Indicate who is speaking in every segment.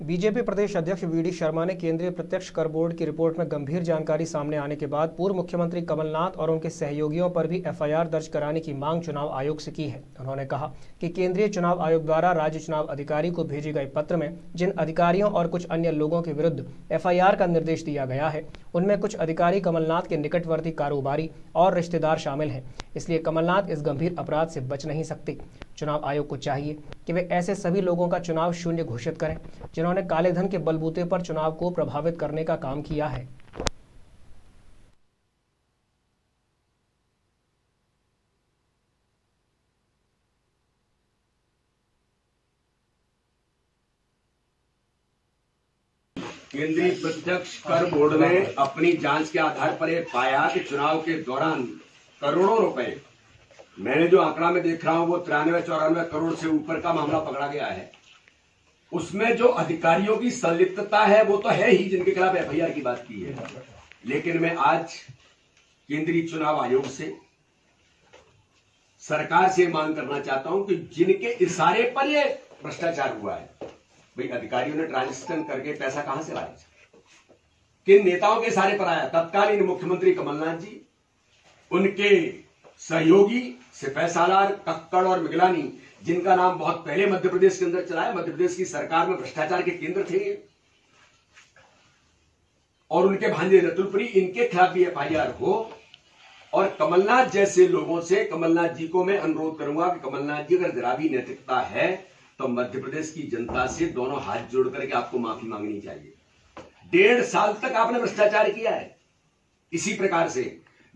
Speaker 1: BJP प्रदेश अध्यक्ष VD Sharma ने केंद्रीय प्रत्यक्ष कर बोर्ड की रिपोर्ट में गंभीर जानकारी सामने आने के बाद पूर्व मुख्यमंत्री कमलनाथ और उनके सहयोगियों पर भी एफआईआर दर्ज कराने की मांग चुनाव आयोग से की है। उन्होंने कहा कि केंद्रीय चुनाव आयोग द्वारा राज्य चुनाव अधिकारी को भेजे गए पत्र में जिन अधिकारियों और कुछ अन्य लोगों के विरुद्ध एफआईआर का निर्देश दिया गया है, उनमें कुछ अधिकारी कमलनाथ के निकटवर्ती कारोबारी और रिश्तेदार शामिल हैं। इसलिए कमलनाथ इस गंभीर अपराध से बच नहीं सकते। चुनाव आयोग को चाहिए कि वे ऐसे सभी लोगों का चुनाव शून्य घोषित करें जिन्होंने काले धन के बलबूते पर चुनाव को प्रभावित करने का काम किया है।
Speaker 2: केंद्रीय प्रत्यक्ष कर बोर्ड ने अपनी जांच के आधार पर यह पाया कि चुनाव के दौरान करोड़ों रुपए, मैंने जो आंकड़ा में देख रहा हूं वो 93-94 करोड़ से ऊपर का मामला पकड़ा गया है। उसमें जो अधिकारियों की संलिप्तता है वो तो है ही, जिनके खिलाफ एफआईआर की बात की है। लेकिन मैं आज केंद्रीय चुनाव आयोग से, सरकार से मांग करना चाहता हूं कि जिनके इशारे पर ये भ्रष्टाचार हुआ है, भाई अधिकारियों ने ट्रांजेक्शन करके पैसा कहां से लाया, किन नेताओं के इशारे पर आया? तत्कालीन मुख्यमंत्री कमलनाथ जी, उनके सहयोगी सिपह सालार, कक्कड़ और मिगलानी, जिनका नाम बहुत पहले मध्य प्रदेश के अंदर चला है। मध्य प्रदेश की सरकार में भ्रष्टाचार के केंद्र थे और उनके भांजे रतुलपुरी, इनके खिलाफ भी एफआईआर हो। और कमलनाथ जैसे लोगों से, कमलनाथ जी को मैं अनुरोध करूंगा कि कमलनाथ जी अगर जरा भी नैतिकता है तो मध्य प्रदेश की जनता से दोनों हाथ जोड़ करके आपको माफी मांगनी चाहिए। 1.5 साल तक आपने भ्रष्टाचार किया है इसी प्रकार से।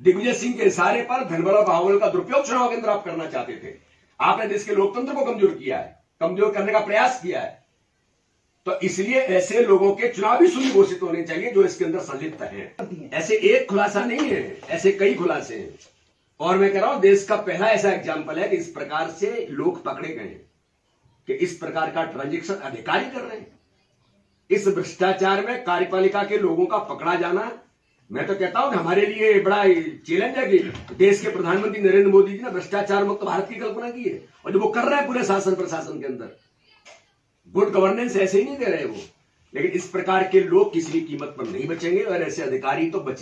Speaker 2: दिग्विजय सिंह के इशारे पर धनबल और बाहुबल का दुरुपयोग चुनाव के अंदर आप करना चाहते थे। आपने देश के लोकतंत्र को कमजोर किया है, कमजोर करने का प्रयास किया है। तो इसलिए ऐसे लोगों के चुनाव भी शून्य घोषित होने चाहिए जो इसके अंदर संलिप्त हैं। ऐसे एक खुलासा नहीं है, ऐसे कई खुलासे हैं। और मैं कह रहा हूं देश का पहला ऐसा एग्जाम्पल है कि इस प्रकार से लोग पकड़े गए हैं कि इस प्रकार का ट्रांजेक्शन अधिकारी कर रहे हैं। इस भ्रष्टाचार में कार्यपालिका के लोगों का पकड़ा जाना, मैं तो कहता हूं कि हमारे लिए बड़ा चैलेंज है कि देश के प्रधानमंत्री नरेंद्र मोदी जी ने भ्रष्टाचार मुक्त भारत की कल्पना की है और जो वो कर रहे हैं पूरे शासन प्रशासन के अंदर, गुड गवर्नेंस ऐसे ही नहीं दे रहे वो। लेकिन इस प्रकार के लोग किसी भी कीमत पर नहीं बचेंगे और ऐसे अधिकारी तो बच